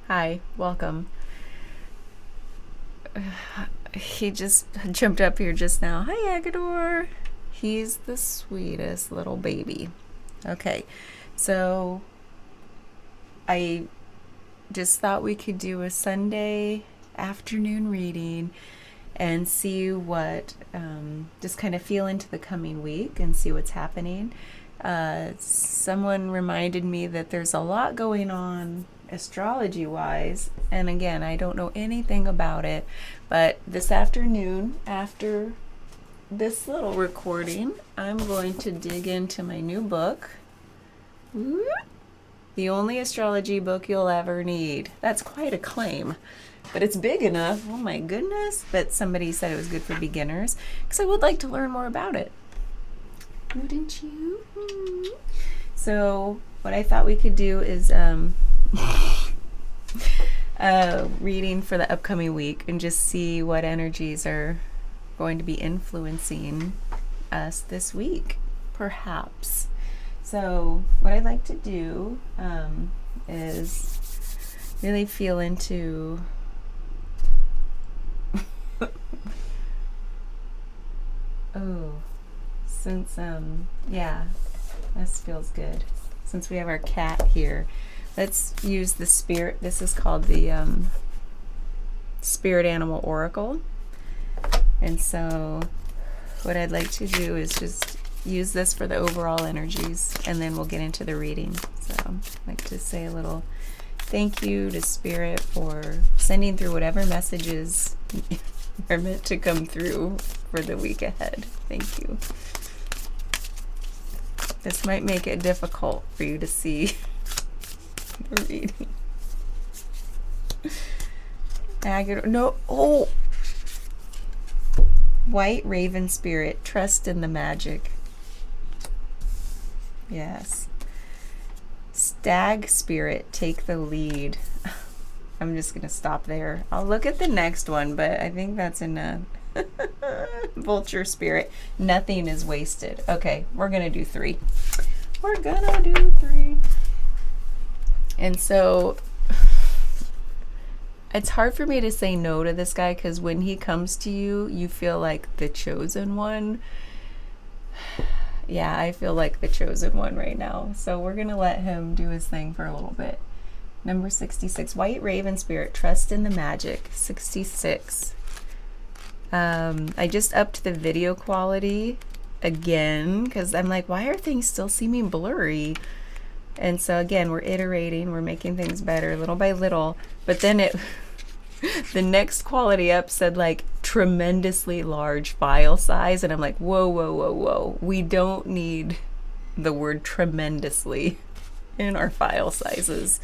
Hi, welcome. He just jumped up here just now. Hi, Agador. He's the sweetest little baby. Okay, so I just thought we could do a Sunday afternoon reading and see what, just kind of feel into the coming week and see what's happening. Someone reminded me that there's a lot going on astrology wise, and again, I don't know anything about it, but this afternoon, after this little recording, I'm going to dig into my new book, The Only Astrology Book You'll Ever Need. That's quite a claim, but it's big enough, oh my goodness, that somebody said it was good for beginners, because I would like to learn more about it. Wouldn't you? So what I thought we could do is reading for the upcoming week and just see what energies are going to be influencing us this week, perhaps. So what I'd like to do is really feel into since this feels good. Since we have our cat here, let's use the spirit. This is called the Spirit Animal Oracle. And so what I'd like to do is just use this for the overall energies, and then we'll get into the reading. So I'd like to say a little thank you to Spirit for sending through whatever messages are meant to come through for the week ahead. Thank you. This might make it difficult for you to see the reading. White Raven Spirit, trust in the magic. Yes. Stag Spirit, take the lead. I'm just going to stop there. I'll look at the next one, but I think that's enough. Vulture Spirit, nothing is wasted. Okay, we're going to do 3. We're going to do 3. And so it's hard for me to say no to this guy, because when he comes to you, you feel like the chosen one. Yeah, I feel like the chosen one right now. So we're going to let him do his thing for a little bit. Number 66, White Raven Spirit, trust in the magic. 66. I just upped the video quality again, because I'm like, why are things still seeming blurry? And so again, we're iterating, we're making things better little by little. But then the next quality up said like tremendously large file size, and I'm like, whoa, whoa, whoa, whoa. We don't need the word tremendously in our file sizes.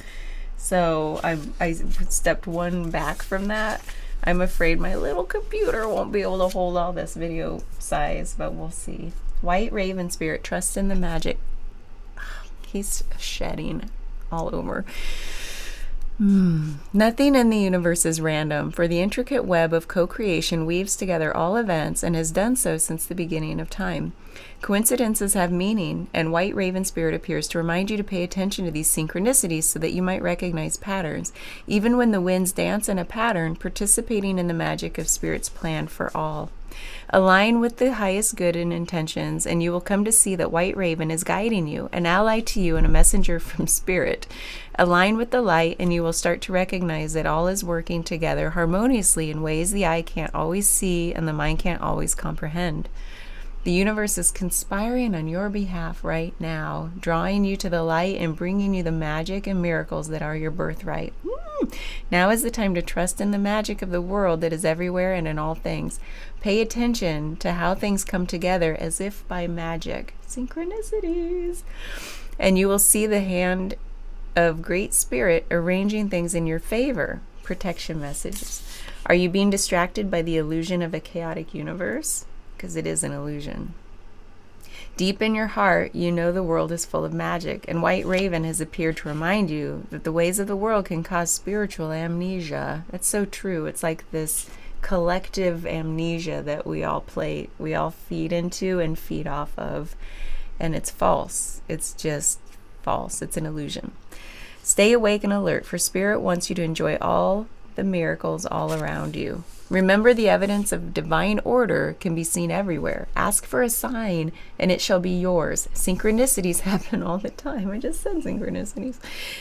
So I stepped one back from that. I'm afraid my little computer won't be able to hold all this video size, but we'll see. White Raven Spirit, trust in the magic. He's shedding all over. Nothing in the universe is random, for the intricate web of co-creation weaves together all events and has done so since the beginning of time. Coincidences have meaning, and White Raven Spirit appears to remind you to pay attention to these synchronicities so that you might recognize patterns. Even when the winds dance in a pattern, participating in the magic of Spirit's plan for all. Align with the highest good and intentions, and you will come to see that White Raven is guiding you, an ally to you and a messenger from Spirit. Align with the light, and you will start to recognize that all is working together harmoniously in ways the eye can't always see and the mind can't always comprehend. The universe is conspiring on your behalf right now, drawing you to the light and bringing you the magic and miracles that are your birthright. Now is the time to trust in the magic of the world that is everywhere and in all things. Pay attention to how things come together as if by magic. Synchronicities. And you will see the hand of Great Spirit arranging things in your favor. Protection messages. Are you being distracted by the illusion of a chaotic universe? Because it is an illusion. Deep in your heart, you know the world is full of magic, and White Raven has appeared to remind you that the ways of the world can cause spiritual amnesia. That's so true. It's like this collective amnesia that we all feed into and feed off of, and it's false. It's just false. It's an illusion. Stay awake and alert, for Spirit wants you to enjoy all the miracles all around you. Remember, the evidence of divine order can be seen everywhere. Ask for a sign, and it shall be yours. Synchronicities happen all the time. I just said synchronicities.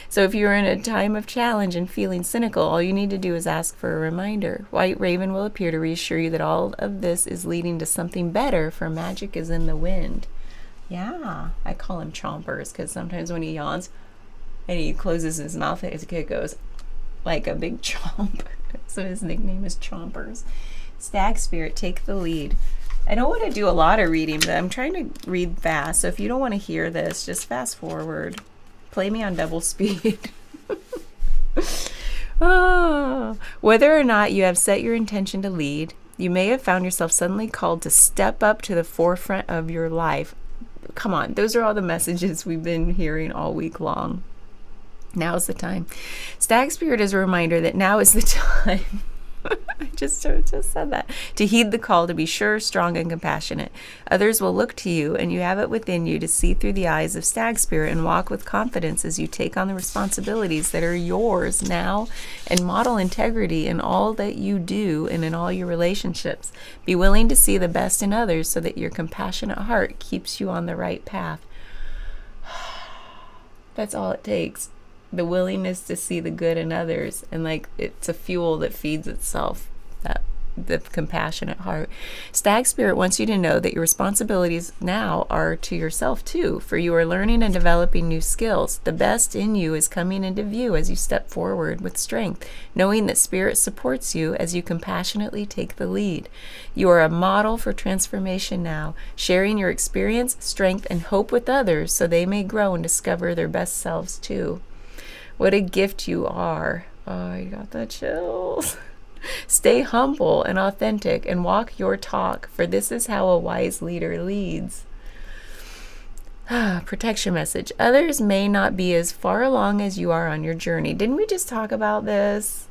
So if you're in a time of challenge and feeling cynical, all you need to do is ask for a reminder. White Raven will appear to reassure you that all of this is leading to something better, for magic is in the wind. Yeah, I call him Chompers, because sometimes when he yawns and he closes his mouth, his kid goes like a big chomp. So his nickname is Chompers. Stag Spirit, take the lead. I don't want to do a lot of reading, but I'm trying to read fast. So if you don't want to hear this, just fast forward. Play me on double speed. Whether or not you have set your intention to lead, you may have found yourself suddenly called to step up to the forefront of your life. Come on, those are all the messages we've been hearing all week long. Now is the time. Stag Spirit is a reminder that now is the time. I just said that. To heed the call to be sure, strong, and compassionate. Others will look to you, and you have it within you to see through the eyes of Stag Spirit and walk with confidence as you take on the responsibilities that are yours now, and model integrity in all that you do and in all your relationships. Be willing to see the best in others so that your compassionate heart keeps you on the right path. That's all it takes. The willingness to see the good in others, and like it's a fuel that feeds itself, that the compassionate heart. Stag Spirit wants you to know that your responsibilities now are to yourself too, for you are learning and developing new skills. The best in you is coming into view as you step forward with strength, knowing that Spirit supports you as you compassionately take the lead. You are a model for transformation now, sharing your experience, strength, and hope with others so they may grow and discover their best selves too. What a gift you are. Oh, I got the chills. Stay humble and authentic and walk your talk, for this is how a wise leader leads. Protection message. Others may not be as far along as you are on your journey. Didn't we just talk about this?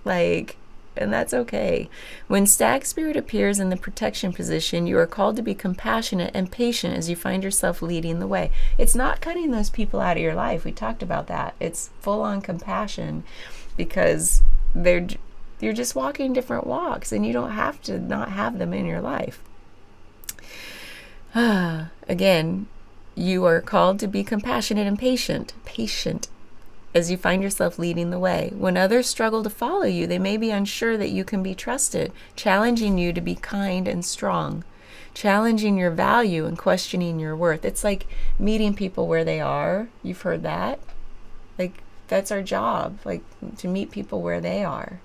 And that's okay. When Stag Spirit appears in the protection position, you are called to be compassionate and patient as you find yourself leading the way. It's not cutting those people out of your life. We talked about that. It's full-on compassion, because you're just walking different walks, and you don't have to not have them in your life. Again, you are called to be compassionate and patient as you find yourself leading the way. When others struggle to follow you, they may be unsure that you can be trusted, challenging you to be kind and strong, challenging your value and questioning your worth. It's like meeting people where they are. You've heard that? That's our job, to meet people where they are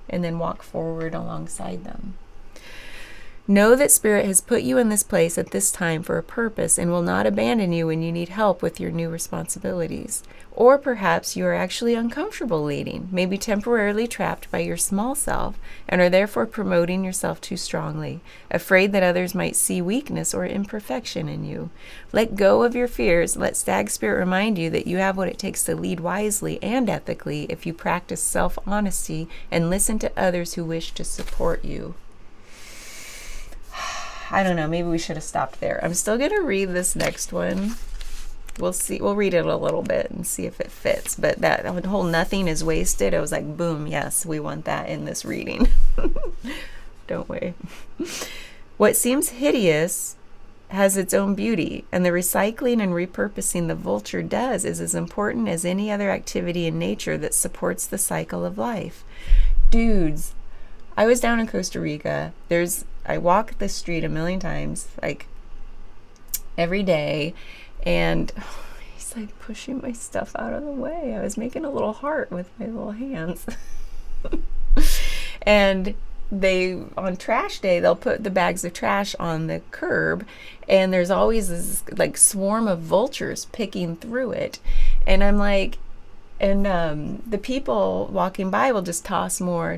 and then walk forward alongside them. Know that Spirit has put you in this place at this time for a purpose and will not abandon you when you need help with your new responsibilities. Or perhaps you are actually uncomfortable leading, maybe temporarily trapped by your small self, and are therefore promoting yourself too strongly, afraid that others might see weakness or imperfection in you. Let go of your fears. Let Stag Spirit remind you that you have what it takes to lead wisely and ethically if you practice self-honesty and listen to others who wish to support you. I don't know, maybe we should have stopped there. I'm still going to read this next one. We'll see. We'll read it a little bit and see if it fits. But that whole nothing is wasted, I was like, boom, yes, we want that in this reading. Don't we? What seems hideous has its own beauty, and the recycling and repurposing the vulture does is as important as any other activity in nature that supports the cycle of life. Dudes, I was down in Costa Rica. I walk the street a million times, every day, and he's pushing my stuff out of the way. I was making a little heart with my little hands. And on trash day, they'll put the bags of trash on the curb, and there's always this swarm of vultures picking through it. And I'm the people walking by will just toss more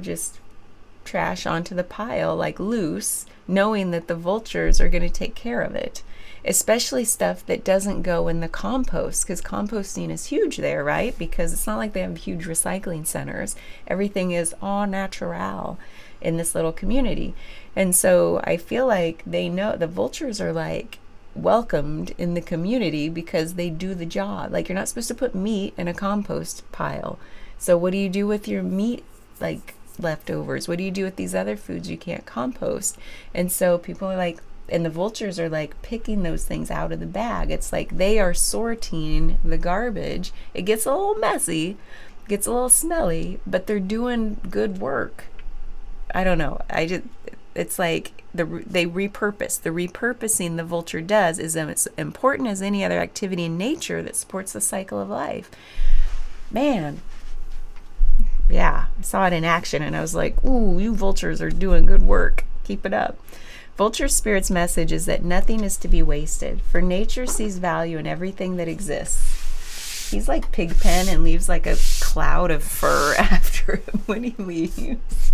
trash onto the pile loose, knowing that the vultures are going to take care of it, especially stuff that doesn't go in the compost, because composting is huge there, right? Because it's not like they have huge recycling centers. Everything is au natural in this little community. And so I feel like they know, the vultures are welcomed in the community because they do the job. Like, you're not supposed to put meat in a compost pile. So what do you do with your meat, like, leftovers? What do you do with these other foods you can't compost? And so people are like, and the vultures are like picking those things out of the bag. It's like they are sorting the garbage. It gets a little messy, gets a little smelly, but they're doing good work. I don't know. It's like they repurpose. The repurposing the vulture does is as important as any other activity in nature that supports the cycle of life. Man, yeah, I saw it in action and I was like, ooh, you vultures are doing good work. Keep it up. Vulture Spirit's message is that nothing is to be wasted, for nature sees value in everything that exists. He's like Pigpen and leaves like a cloud of fur after him when he leaves.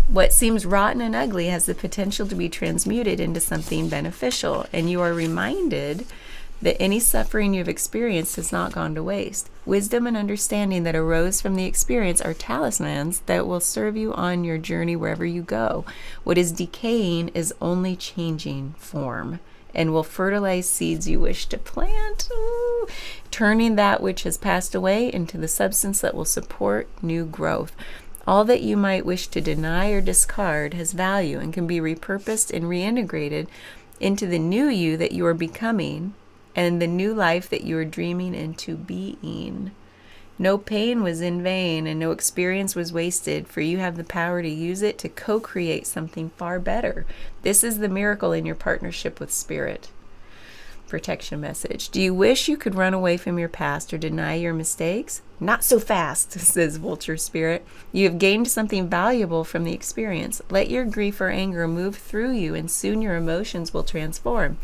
What seems rotten and ugly has the potential to be transmuted into something beneficial, and you are reminded that any suffering you've experienced has not gone to waste. Wisdom and understanding that arose from the experience are talismans that will serve you on your journey wherever you go. What is decaying is only changing form and will fertilize seeds you wish to plant, turning that which has passed away into the substance that will support new growth. All that you might wish to deny or discard has value and can be repurposed and reintegrated into the new you that you are becoming and the new life that you are dreaming into being. No pain was in vain and no experience was wasted, for you have the power to use it to co-create something far better. This is the miracle in your partnership with Spirit. Protection message. Do you wish you could run away from your past or deny your mistakes? Not so fast, says Vulture Spirit. You have gained something valuable from the experience. Let your grief or anger move through you, and soon your emotions will transform.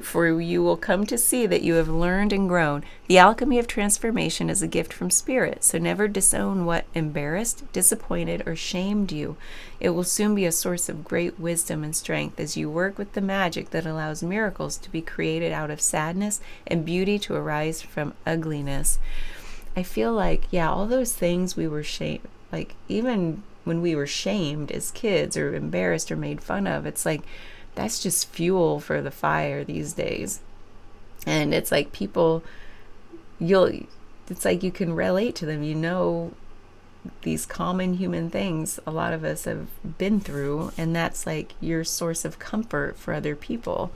For you will come to see that you have learned and grown. The alchemy of transformation is a gift from Spirit, so never disown what embarrassed, disappointed, or shamed you. It will soon be a source of great wisdom and strength as you work with the magic that allows miracles to be created out of sadness and beauty to arise from ugliness. I feel like, yeah, all those things we were shamed, like even when we were shamed as kids or embarrassed or made fun of, it's like, that's just fuel for the fire these days. And it's like people, it's like you can relate to them. You know, these common human things a lot of us have been through, and that's like your source of comfort for other people.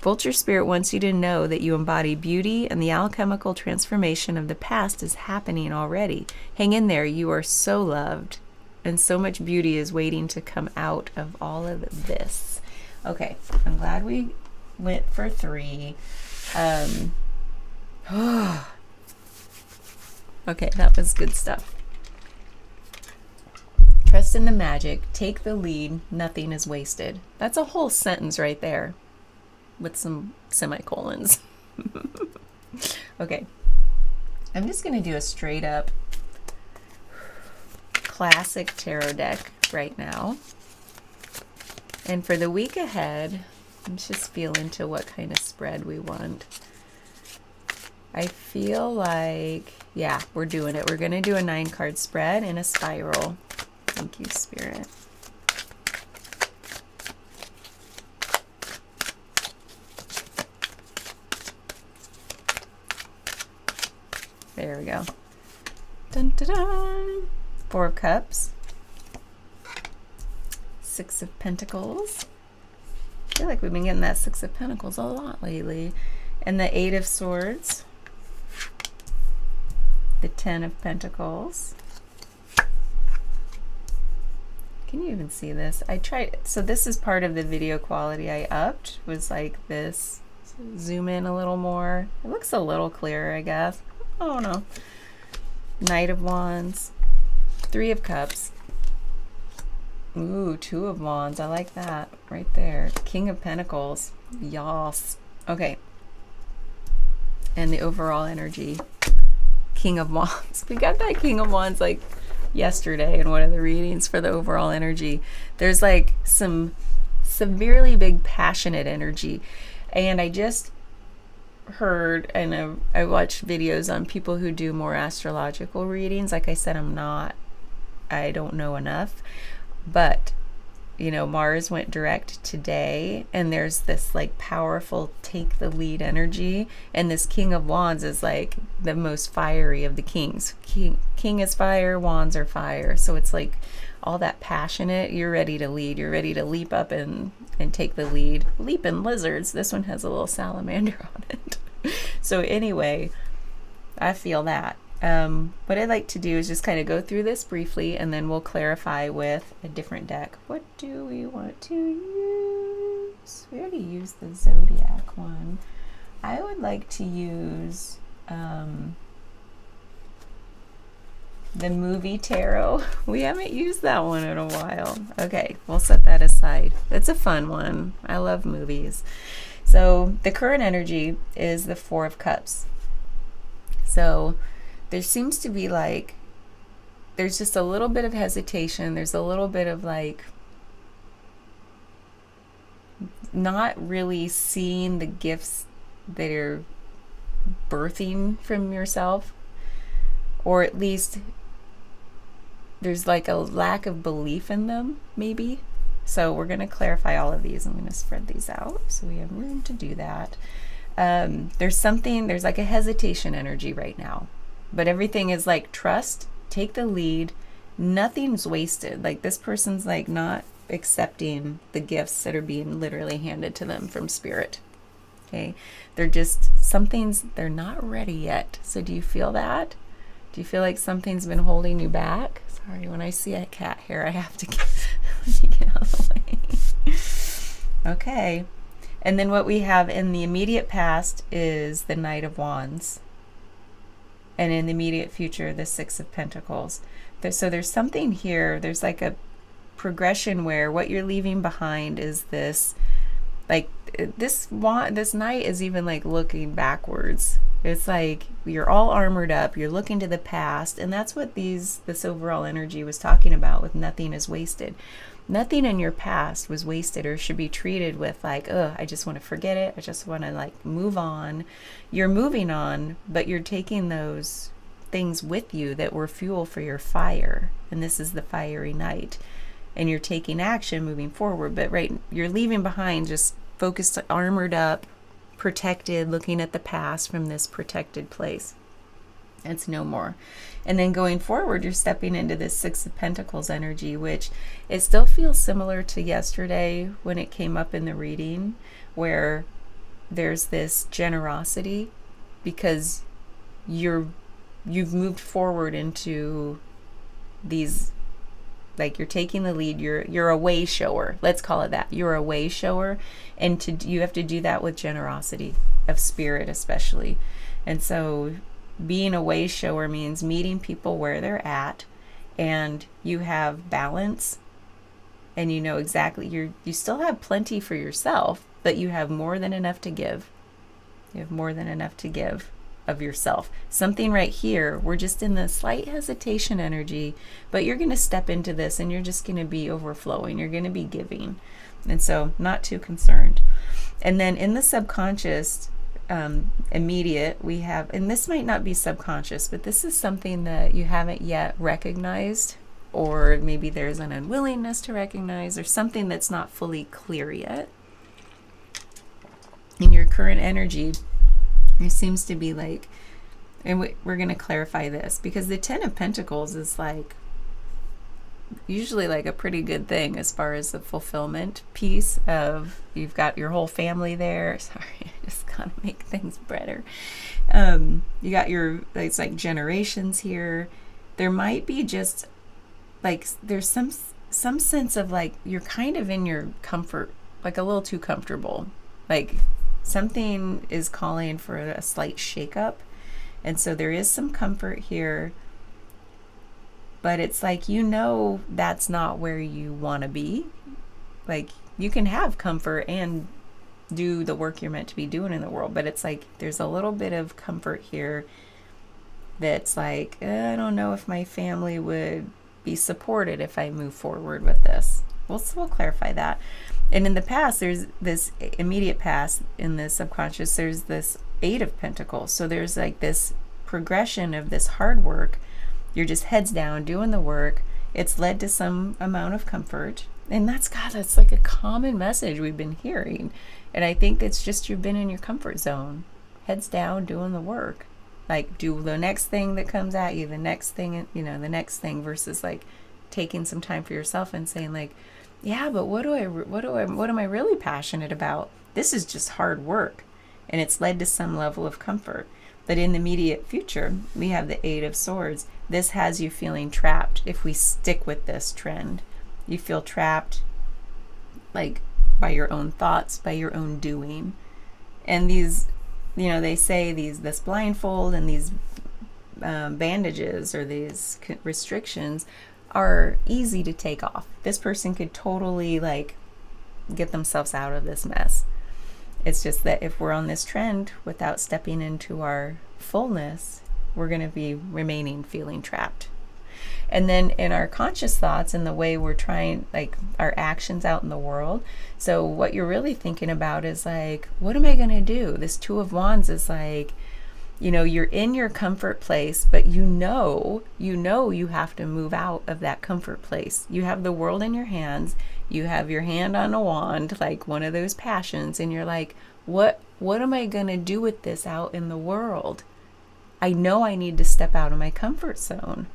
Vulture Spirit wants you to know that you embody beauty, and the alchemical transformation of the past is happening already. Hang in there. You are so loved, and so much beauty is waiting to come out of all of this. Okay, I'm glad we went for 3. Okay, that was good stuff. Trust in the magic, take the lead, nothing is wasted. That's a whole sentence right there with some semicolons. Okay, I'm just going to do a straight up classic tarot deck right now. And for the week ahead, let's just feel into what kind of spread we want. I feel like, yeah, we're doing it. We're going to do a 9-card spread in a spiral. Thank you, Spirit. There we go. Dun, dun, dun. 4 of Cups. 6 of Pentacles. I feel like we've been getting that 6 of Pentacles a lot lately. And the 8 of Swords. The 10 of Pentacles. Can you even see this? I tried, so this is part of the video quality I upped, was like this. So zoom in a little more. It looks a little clearer, I guess. I don't know. Knight of Wands. 3 of Cups. Ooh, 2 of Wands. I like that right there. King of Pentacles. Yas. Okay. And the overall energy. King of Wands. We got that King of Wands like yesterday in one of the readings for the overall energy. There's like some severely big passionate energy. And I just heard, and I watched videos on people who do more astrological readings. Like I said, I don't know enough. But Mars went direct today, and there's this like powerful take the lead energy, and this King of Wands is like the most fiery of the kings. King is fire, wands are fire, so it's like all that passionate. You're ready to lead. You're ready to leap up and take the lead. Leaping lizards. This one has a little salamander on it. So anyway, I feel that. What I'd like to do is just kind of go through this briefly, and then we'll clarify with a different deck. What do we want to use? We already used the Zodiac one. I would like to use the movie tarot. We haven't used that one in a while. Okay, we'll set that aside. It's a fun one. I love movies. So the current energy is the Four of Cups. So there seems to be like, there's just a little bit of hesitation. There's a little bit of like not really seeing the gifts that are birthing from yourself, or at least there's like a lack of belief in them, maybe. So we're going to clarify all of these. I'm going to spread these out so we have room to do that. There's like a hesitation energy right now, but everything is like trust, take the lead, nothing's wasted. Like this person's like not accepting the gifts that are being literally handed to them from spirit. Okay, they're not ready yet. So do you feel that? Do you feel like something's been holding you back? Sorry, when I see a cat hair, I have to get out of the way. Okay. And then what we have in the immediate past is the Knight of Wands. And in the immediate future, the Six of Pentacles. So there's something here. There's like a progression where what you're leaving behind is this, like this knight is even like looking backwards. It's like you're all armored up, you're looking to the past, and that's what this overall energy was talking about with nothing is wasted. Nothing in your past was wasted or should be treated with like, oh, I just want to forget it. I just want to like move on. You're moving on, but you're taking those things with you that were fuel for your fire. And this is the fiery knight. And you're taking action moving forward, but you're leaving behind just focused, armored up, protected, looking at the past from this protected place. It's no more. And then going forward, you're stepping into this Six of Pentacles energy, which it still feels similar to yesterday when it came up in the reading, where there's this generosity because you've moved forward into these, like you're taking the lead, you're a way shower. Let's call it that. You're a way shower, and you have to do that with generosity of spirit especially. And so being a way shower means meeting people where they're at, and you have balance, and you know exactly you still have plenty for yourself, but you have more than enough to give. You have more than enough to give of yourself. Something right here, we're just in the slight hesitation energy, but you're going to step into this and you're just going to be overflowing. You're going to be giving. And so not too concerned. And then in the subconscious, immediate, we have, and this might not be subconscious, but this is something that you haven't yet recognized, or maybe there's an unwillingness to recognize, or something that's not fully clear yet. In your current energy, there seems to be like, and we're going to clarify this, because the Ten of Pentacles is like usually like a pretty good thing as far as the fulfillment piece of, you've got your whole family there. Sorry, I just gotta make things better. You got it's like generations here. There might be just like, there's some sense of like, you're kind of in your comfort, like a little too comfortable. Like something is calling for a slight shakeup. And so there is some comfort here. But it's like, that's not where you want to be. Like, you can have comfort and do the work you're meant to be doing in the world. But it's like, there's a little bit of comfort here that's like, I don't know if my family would be supported if I move forward with this. We'll clarify that. And in the past, there's this immediate past, in the subconscious, there's this Eight of Pentacles. So there's like this progression of this hard work. You're just heads down doing the work. It's led to some amount of comfort, And that's like a common message we've been hearing. And I think it's just you've been in your comfort zone, heads down, doing the work. Like, do the next thing that comes at you, the next thing, the next thing, versus like taking some time for yourself and saying like, yeah, but what am I really passionate about? This is just hard work, and it's led to some level of comfort. But in the immediate future, we have the Eight of Swords. This has you feeling trapped if we stick with this trend. You feel trapped, like, by your own thoughts, by your own doing. And these, they say this blindfold and these bandages or these restrictions are easy to take off. This person could totally, like, get themselves out of this mess. It's just that if we're on this trend without stepping into our fullness, we're going to be remaining feeling trapped. And then in our conscious thoughts and the way we're trying, like, our actions out in the world. So what you're really thinking about is like, what am I going to do? This Two of Wands is like, you're in your comfort place, but you have to move out of that comfort place. You have the world in your hands. You have your hand on a wand, like one of those passions, and you're like, what am I going to do with this out in the world? I know I need to step out of my comfort zone.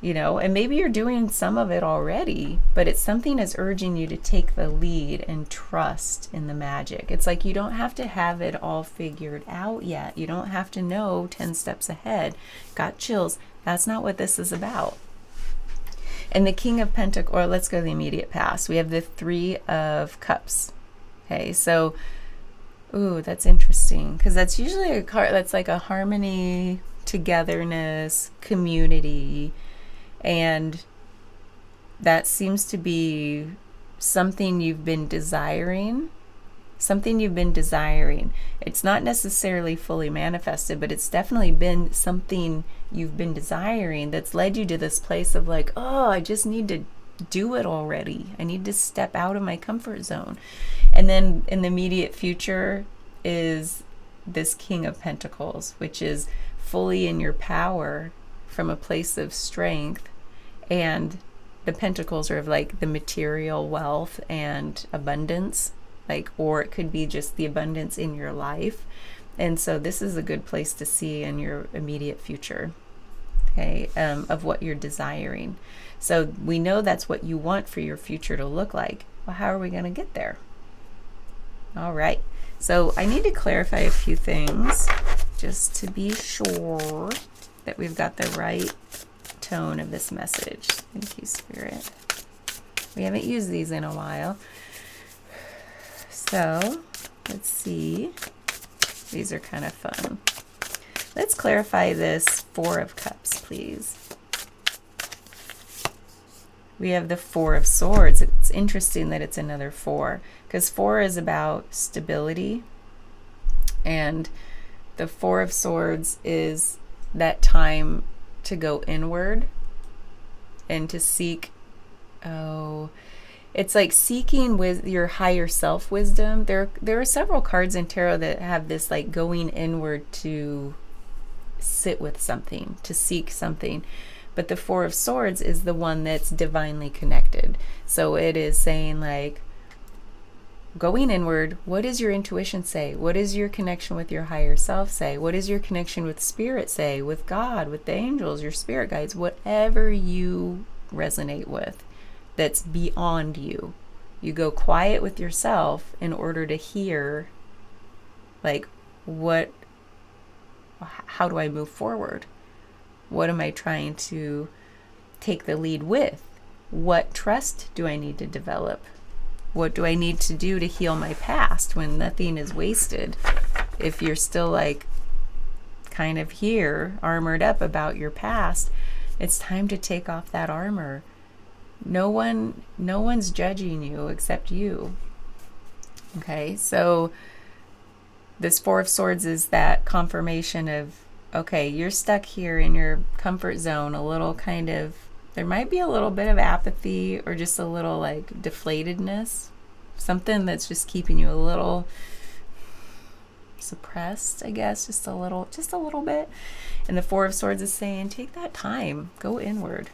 And maybe you're doing some of it already, but it's something that's urging you to take the lead and trust in the magic. It's like you don't have to have it all figured out yet. You don't have to know 10 steps ahead. Got chills. That's not what this is about. And the King of Pentacles, or let's go to the immediate past. We have the Three of Cups. Okay, so, that's interesting, because that's usually a card that's like a harmony, togetherness, community. And that seems to be something you've been desiring. It's not necessarily fully manifested, but it's definitely been something you've been desiring that's led you to this place of like, oh, I just need to do it already. I need to step out of my comfort zone. And then in the immediate future is this King of Pentacles, which is fully in your power from a place of strength. And the pentacles are of like the material wealth and abundance, like, or it could be just the abundance in your life. And so this is a good place to see in your immediate future, okay, of what you're desiring. So we know that's what you want for your future to look like. Well, how are we going to get there? All right. So I need to clarify a few things just to be sure that we've got the right tone of this message. Thank you, Spirit. We haven't used these in a while. So let's see. These are kind of fun. Let's clarify this Four of Cups, please. We have the Four of Swords. It's interesting that it's another four, because four is about stability, and the Four of Swords is that time to go inward and to seek, it's like seeking with your higher self wisdom. There are several cards in tarot that have this like going inward to sit with something, to seek something. But the Four of Swords is the one that's divinely connected. So it is saying like, going inward, what does your intuition say? What does your connection with your higher self say? What does your connection with spirit say? With God, with the angels, your spirit guides, whatever you resonate with that's beyond you. You go quiet with yourself in order to hear, like, how do I move forward? What am I trying to take the lead with? What trust do I need to develop? What do I need to do to heal my past when nothing is wasted? If you're still like kind of here, armored up about your past, it's time to take off that armor. No one's judging you except you. Okay, so this Four of Swords is that confirmation of, okay, you're stuck here in your comfort zone, a little kind of, there might be a little bit of apathy or just a little like deflatedness, something that's just keeping you a little suppressed, I guess, just a little bit. And the Four of Swords is saying, take that time, go inward.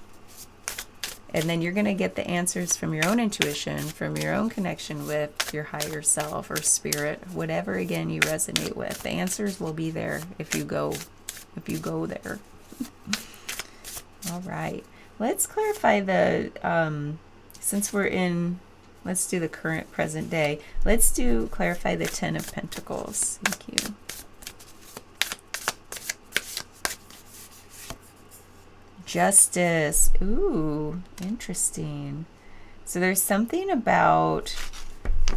And then you're going to get the answers from your own intuition, from your own connection with your higher self or spirit, whatever again you resonate with. The answers will be there if you go there. All right. Let's clarify since we're in, let's do the current present day. Let's clarify the Ten of Pentacles. Thank you. Justice. Ooh, interesting. So there's something about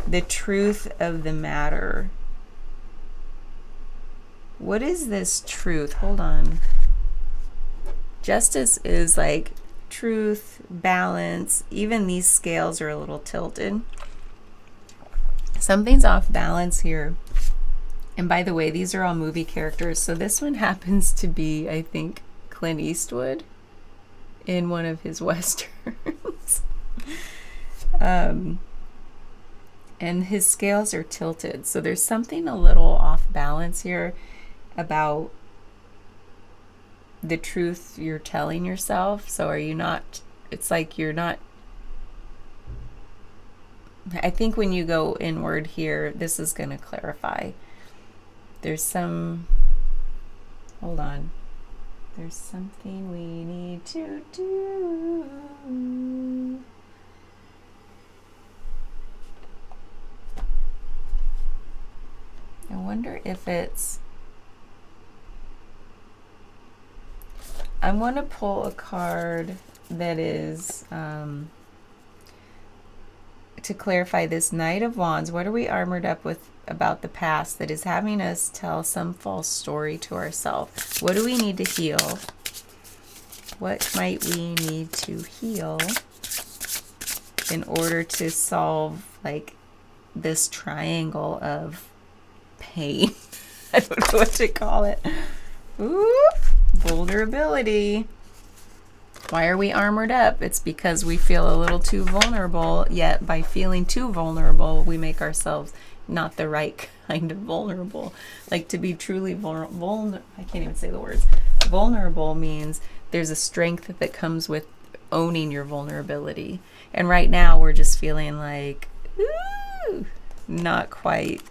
the truth of the matter. What is this truth? Hold on. Justice is like truth, balance. Even these scales are a little tilted. Something's off balance here. And by the way, these are all movie characters. So this one happens to be, I think, Clint Eastwood in one of his westerns. And his scales are tilted. So there's something a little off balance here about the truth you're telling yourself. So are you not, it's like you're not, I think when you go inward here, this is going to clarify. There's some, hold on. There's something we need to do. I wonder if it's, I want to pull a card that is to clarify this Knight of Wands. What are we armored up with about the past that is having us tell some false story to ourselves? What do we need to heal? What might we need to heal in order to solve like this triangle of pain? I don't know what to call it. Ooh, vulnerability. Why are we armored up? It's because we feel a little too vulnerable, yet by feeling too vulnerable, we make ourselves not the right kind of vulnerable. Like to be truly vulnerable, I can't even say the words. Vulnerable means there's a strength that comes with owning your vulnerability. And right now we're just feeling like, ooh, not quite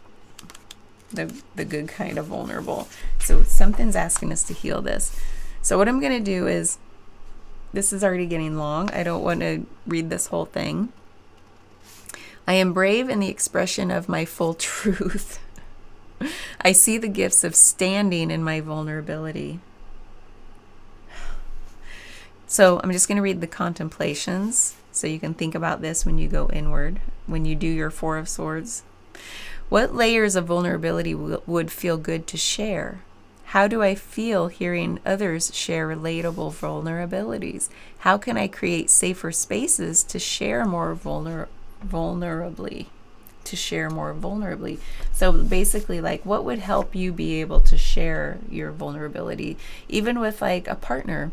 the good kind of vulnerable. So something's asking us to heal this. So what I'm going to do is, this is already getting long. I don't want to read this whole thing. I am brave in the expression of my full truth. I see the gifts of standing in my vulnerability. So I'm just going to read the contemplations so you can think about this when you go inward, when you do your Four of Swords. What layers of vulnerability would feel good to share? How do I feel hearing others share relatable vulnerabilities? How can I create safer spaces to share more vulnerably? So basically, like, what would help you be able to share your vulnerability, even with like a partner?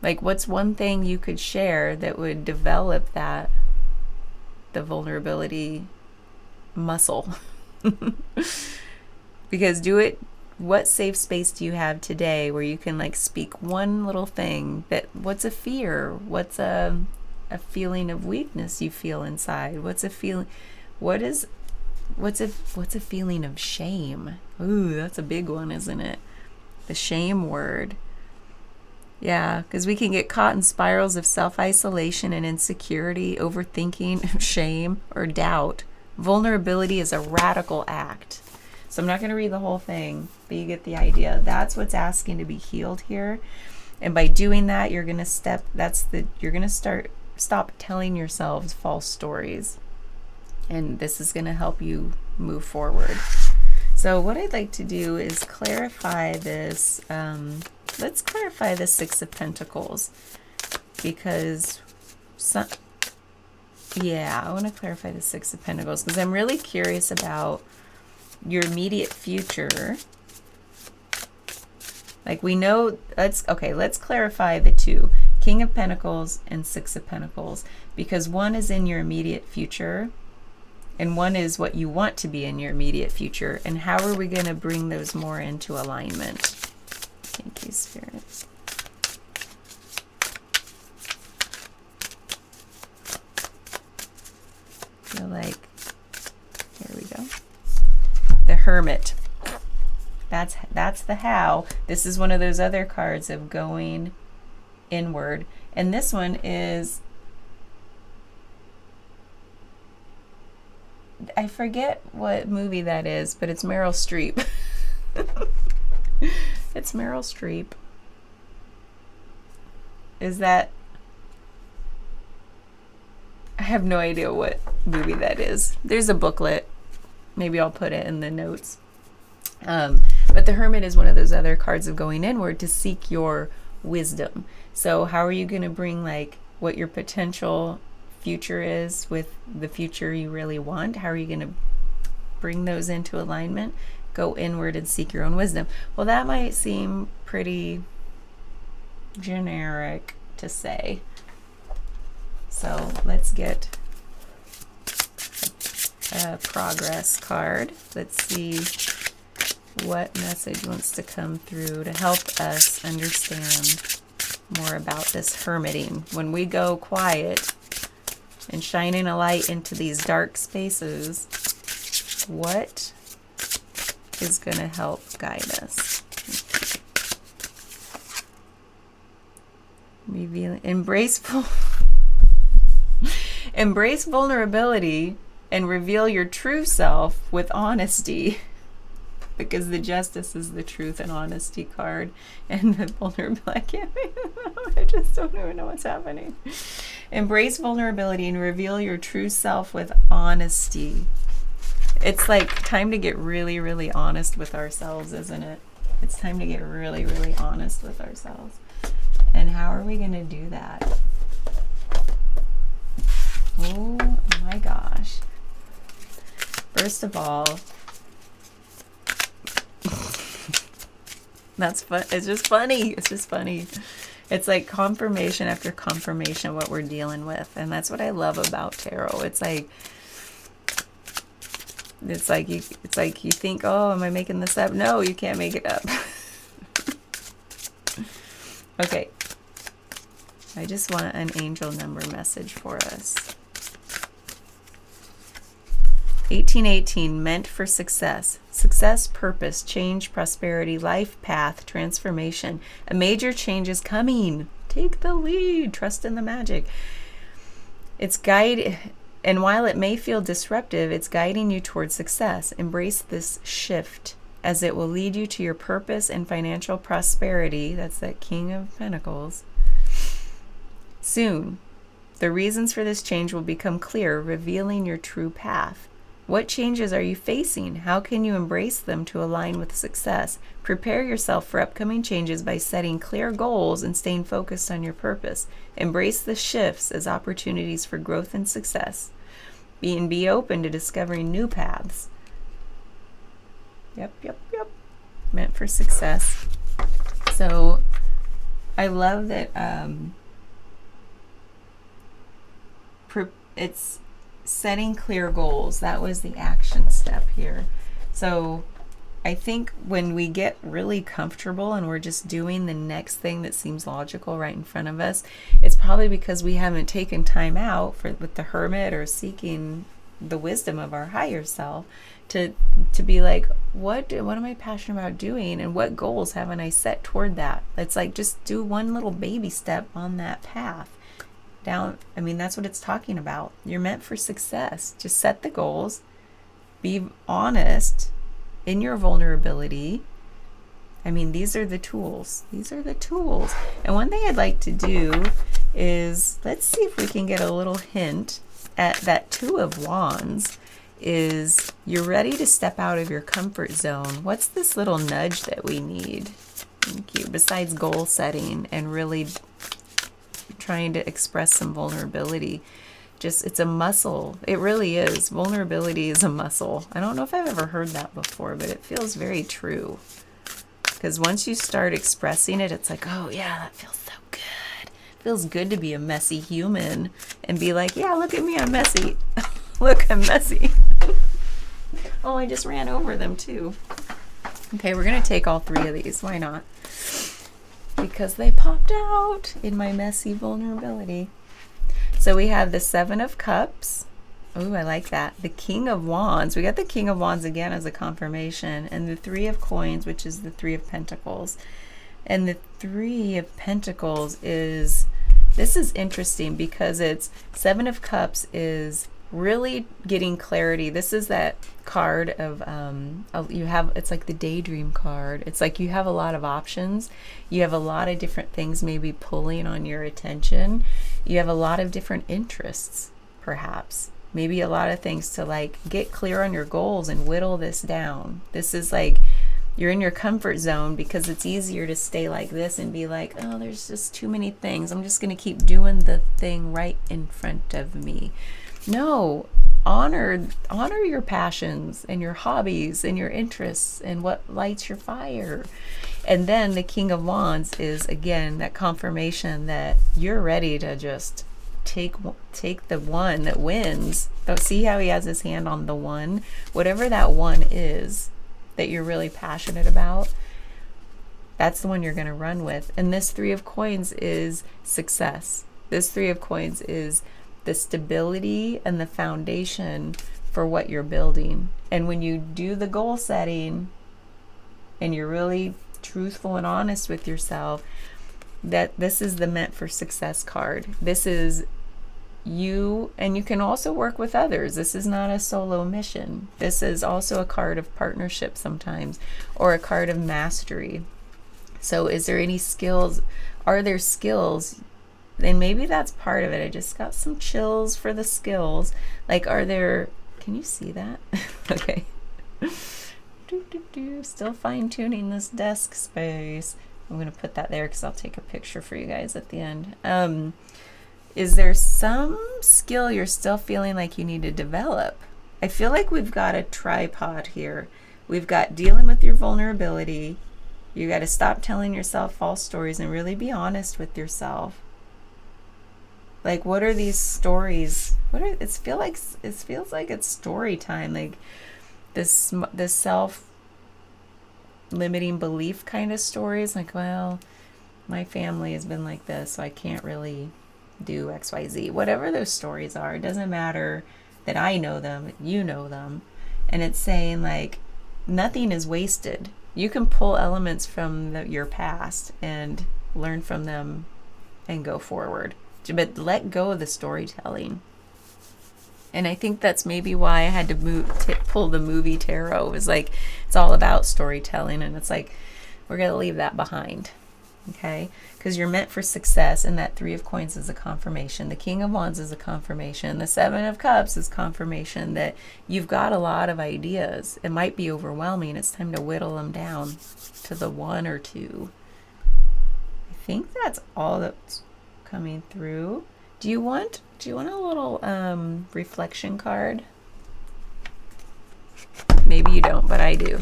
Like, what's one thing you could share that would develop the vulnerability muscle? Because what safe space do you have today where you can like speak one little thing that, what's a fear? What's a feeling of weakness you feel inside? What's a feeling? What's a feeling of shame? Ooh, that's a big one, isn't it? The shame word. Yeah, because we can get caught in spirals of self-isolation and insecurity, overthinking, shame, or doubt. Vulnerability is a radical act. So I'm not going to read the whole thing, but you get the idea. That's what's asking to be healed here. And by doing that, you're going to stop telling yourselves false stories. And this is going to help you move forward. So what I'd like to do is clarify this. Let's clarify the Six of Pentacles, because I want to clarify the Six of Pentacles because I'm really curious about your immediate future. Like, we know, let's clarify the two, King of Pentacles and Six of Pentacles, because one is in your immediate future and one is what you want to be in your immediate future. And how are we going to bring those more into alignment? Thank you, Spirit. the how. This is one of those other cards of going inward. And this one is, I forget what movie that is, but it's Meryl Streep. It's Meryl Streep. Is that... I have no idea what movie that is. There's a booklet. Maybe I'll put it in the notes. But the Hermit is one of those other cards of going inward to seek your wisdom. So how are you going to bring like what your potential future is with the future you really want? How are you going to bring those into alignment? Go inward and seek your own wisdom. Well, that might seem pretty generic to say. So let's get a progress card. Let's see what message wants to come through to help us understand more about this hermiting. When we go quiet and shining a light into these dark spaces, what is going to help guide us? Reveal, embrace vulnerability and reveal your true self with honesty, because the Justice is the truth and honesty card, and the vulnerability, I just don't even know what's happening. Embrace vulnerability and reveal your true self with honesty. It's like time to get really, really honest with ourselves, isn't it? It's time to get really, really honest with ourselves. And how are we going to do that? Oh my gosh. First of all, that's fun. It's just funny. It's just funny. It's like confirmation after confirmation what we're dealing with. And that's what I love about tarot. It's like you think, oh, am I making this up? No, you can't make it up. Okay. I just want an angel number message for us. 1818, meant for success. Success, purpose, change, prosperity, life path, transformation. A major change is coming. Take the lead. Trust in the magic. It's guide, and while it may feel disruptive, it's guiding you towards success. Embrace this shift, as it will lead you to your purpose and financial prosperity. That's that King of Pentacles. Soon, the reasons for this change will become clear, revealing your true path. What changes are you facing? How can you embrace them to align with success? Prepare yourself for upcoming changes by setting clear goals and staying focused on your purpose. Embrace the shifts as opportunities for growth and success. Be open to discovering new paths. Yep. Meant for success. So I love that it's setting clear goals. That was the action step here. So I think when we get really comfortable and we're just doing the next thing that seems logical right in front of us, it's probably because we haven't taken time out with the Hermit or seeking the wisdom of our higher self to be like, what am I passionate about doing, and what goals haven't I set toward that? It's like, just do one little baby step on that path down. I mean, that's what it's talking about. You're meant for success. Just set the goals, be honest in your vulnerability. I mean, these are the tools. And one thing I'd like to do is, let's see if we can get a little hint at that Two of Wands. Is you're ready to step out of your comfort zone. What's this little nudge that we need? Thank you. Besides goal setting and really trying to express some vulnerability. It's a muscle. It really is. Vulnerability is a muscle. I don't know if I've ever heard that before, but it feels very true. Because once you start expressing it, it's like, oh yeah, that feels so good. It feels good to be a messy human and be like, yeah, look at me, I'm messy. Look, I'm messy. Oh, I just ran over them too. Okay, we're going to take all three of these. Why not? Because they popped out in my messy vulnerability. So we have the Seven of Cups, Oh, I like that. The King of Wands. We got the King of Wands again as a confirmation, and the Three of Coins, which is the Three of Pentacles. And the Three of Pentacles is, this is interesting because it's Seven of Cups is really getting clarity. This is that card of you have, it's like the daydream card. It's like you have a lot of options. You have a lot of different things maybe pulling on your attention. You have a lot of different interests, perhaps. Maybe a lot of things to like get clear on your goals and whittle this down. This is like you're in your comfort zone because it's easier to stay like this and be like, oh, there's just too many things. I'm just going to keep doing the thing right in front of me. No, honor your passions and your hobbies and your interests and what lights your fire. And then the King of Wands is, again, that confirmation that you're ready to just take the one that wins. Don't see how he has his hand on the one? Whatever that one is that you're really passionate about, that's the one you're going to run with. And this Three of Coins is success. This Three of Coins is the stability and the foundation for what you're building. And when you do the goal setting and you're really truthful and honest with yourself, that this is the meant for success card. This is you, and you can also work with others. This is not a solo mission. This is also a card of partnership sometimes, or a card of mastery. So is there any skills? Are there skills? Then maybe that's part of it. I just got some chills for the skills. Like, are there, can you see that? Okay. Still fine tuning this desk space. I'm going to put that there because I'll take a picture for you guys at the end. Is there some skill you're still feeling like you need to develop? I feel like we've got a tripod here. We've got dealing with your vulnerability. You got to stop telling yourself false stories and really be honest with yourself. Like, what are these stories? It feels like it's story time. Like this self-limiting belief kind of stories. Like, well, my family has been like this, so I can't really do XYZ. Whatever those stories are, it doesn't matter that I know them, you know them. And it's saying like nothing is wasted. You can pull elements from your past and learn from them and go forward. But let go of the storytelling. And I think that's maybe why I had to pull the movie tarot. It was like, it's all about storytelling, and it's like, we're going to leave that behind. Okay? Because you're meant for success, and that Three of Coins is a confirmation. The King of Wands is a confirmation. The Seven of Cups is confirmation that you've got a lot of ideas. It might be overwhelming. It's time to whittle them down to the one or two. I think that's all that's coming through. Do you want a little reflection card? Maybe you don't, but I do.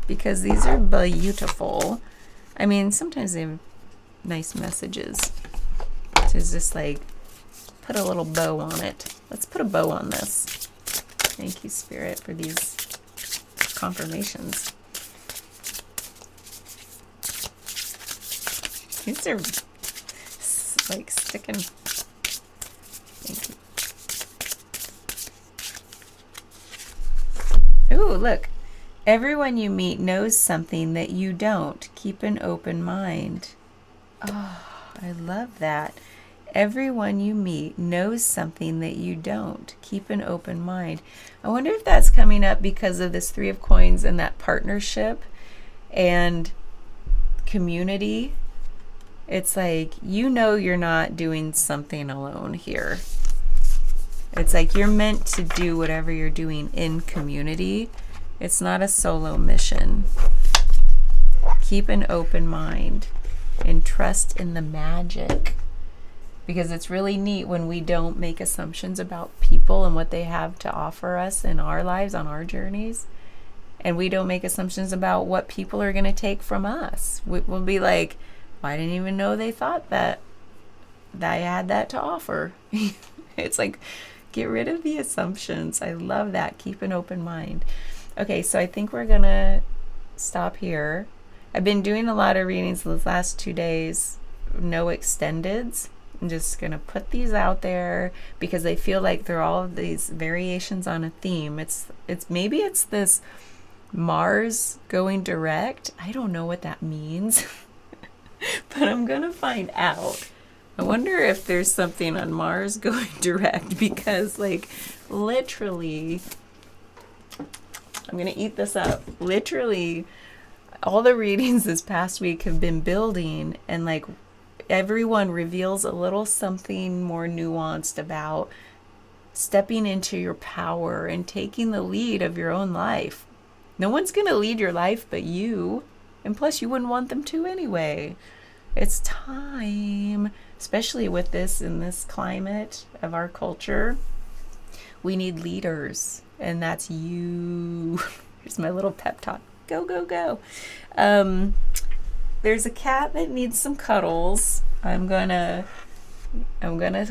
Because these are beautiful. I mean, sometimes they have nice messages. To just like put a little bow on it. Let's put a bow on this. Thank you, Spirit, for these confirmations. These are like sticking. Thank you. Ooh, look. Everyone you meet knows something that you don't. Keep an open mind. Oh, I love that. Everyone you meet knows something that you don't. Keep an open mind. I wonder if that's coming up because of this Three of Coins and that partnership and community. It's like, you know, you're not doing something alone here. It's like you're meant to do whatever you're doing in community. It's not a solo mission. Keep an open mind and trust in the magic. Because it's really neat when we don't make assumptions about people and what they have to offer us in our lives, on our journeys. And we don't make assumptions about what people are going to take from us. We'll be like, I didn't even know they thought that I had that to offer. It's like, get rid of the assumptions. I love that. Keep an open mind. Okay, so I think we're going to stop here. I've been doing a lot of readings the last 2 days. No extendeds. I'm just going to put these out there because I feel like they're all of these variations on a theme. It's maybe it's this Mars going direct. I don't know what that means, but I'm going to find out. I wonder if there's something on Mars going direct because, like, literally, I'm going to eat this up. Literally, all the readings this past week have been building, and like everyone reveals a little something more nuanced about stepping into your power and taking the lead of your own life. No one's going to lead your life but you, and plus you wouldn't want them to anyway. It's time, especially with this in this climate of our culture. We need leaders, and that's you. Here's my little pep talk. Go, go, go. There's a cat that needs some cuddles. I'm gonna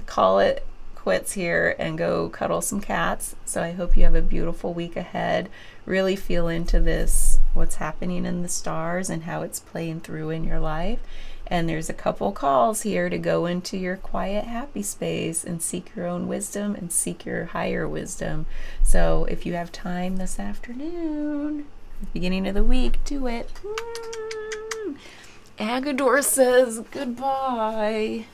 call it quits here and go cuddle some cats. So I hope you have a beautiful week ahead. Really feel into this, what's happening in the stars and how it's playing through in your life. And there's a couple calls here to go into your quiet, happy space and seek your own wisdom and seek your higher wisdom. So if you have time this afternoon, beginning of the week, do it. Agador says goodbye.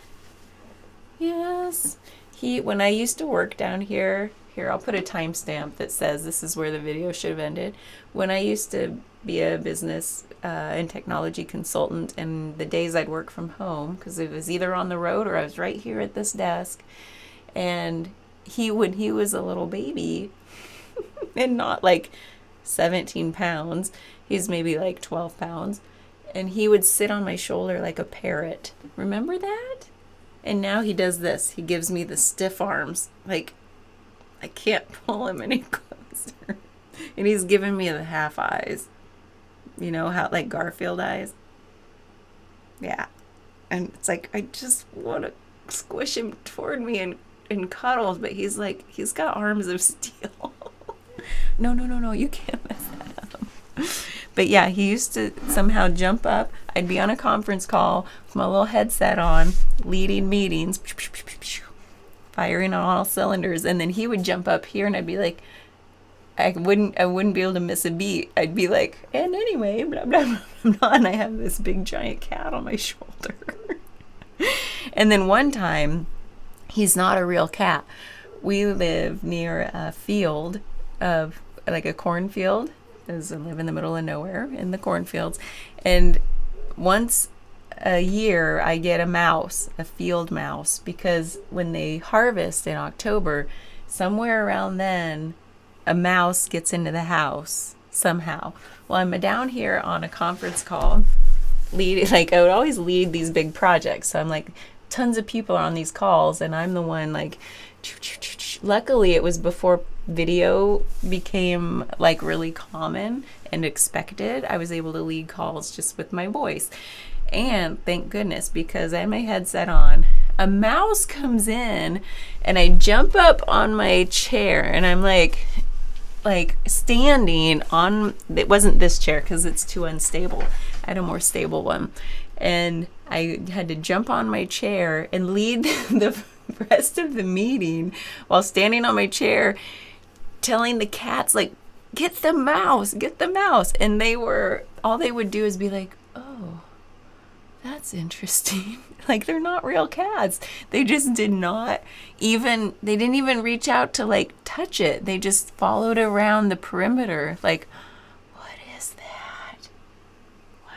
Yes. When I used to work down here, I'll put a timestamp that says this is where the video should have ended. When I used to be a business and technology consultant, and the days I'd work from home, because it was either on the road or I was right here at this desk, and when he was a little baby and not like 17 pounds, he's maybe like 12 pounds, and he would sit on my shoulder like a parrot. Remember that? And now he does this. He gives me the stiff arms. Like, I can't pull him any closer. And he's giving me the half eyes. You know, how like Garfield eyes? Yeah. And it's like, I just want to squish him toward me and cuddles, but he's got arms of steel. No, you can't mess that up. But yeah, he used to somehow jump up. I'd be on a conference call with my little headset on, leading meetings, firing on all cylinders, and then he would jump up here, and I'd be like, I wouldn't be able to miss a beat. I'd be like, and anyway, blah, blah, blah, blah, and I have this big giant cat on my shoulder. And then one time, he's not a real cat. We live near a field of, like a cornfield, because I live in the middle of nowhere in the cornfields. And once a year, I get a mouse, a field mouse, because when they harvest in October, somewhere around then, a mouse gets into the house somehow. Well, I'm down here on a conference call, I would always lead these big projects. So I'm like, tons of people are on these calls, and I'm the one like, luckily it was before video became like really common and expected. I was able to lead calls just with my voice. And thank goodness, because I had my headset on, a mouse comes in, and I jump up on my chair, and I'm like standing on, it wasn't this chair because it's too unstable. I had a more stable one. And I had to jump on my chair and lead the rest of the meeting while standing on my chair, telling the cats, like, get the mouse. And all they would do is be like, oh, that's interesting. Like, they're not real cats. They just they didn't even reach out to like touch it. They just followed around the perimeter. Like, what is that? Wow.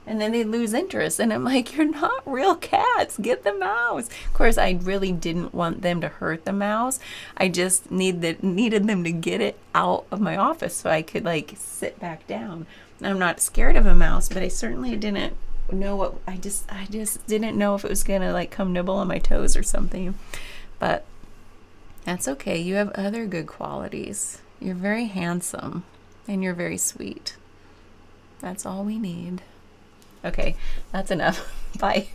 And then they lose interest. And I'm like, you're not real cats. Get the mouse. Of course, I really didn't want them to hurt the mouse. I just needed them to get it out of my office so I could like sit back down. I'm not scared of a mouse, but I certainly didn't know what, I just didn't know if it was gonna like come nibble on my toes or something. But that's okay. You have other good qualities. You're very handsome and you're very sweet. That's all we need. Okay, that's enough. Bye.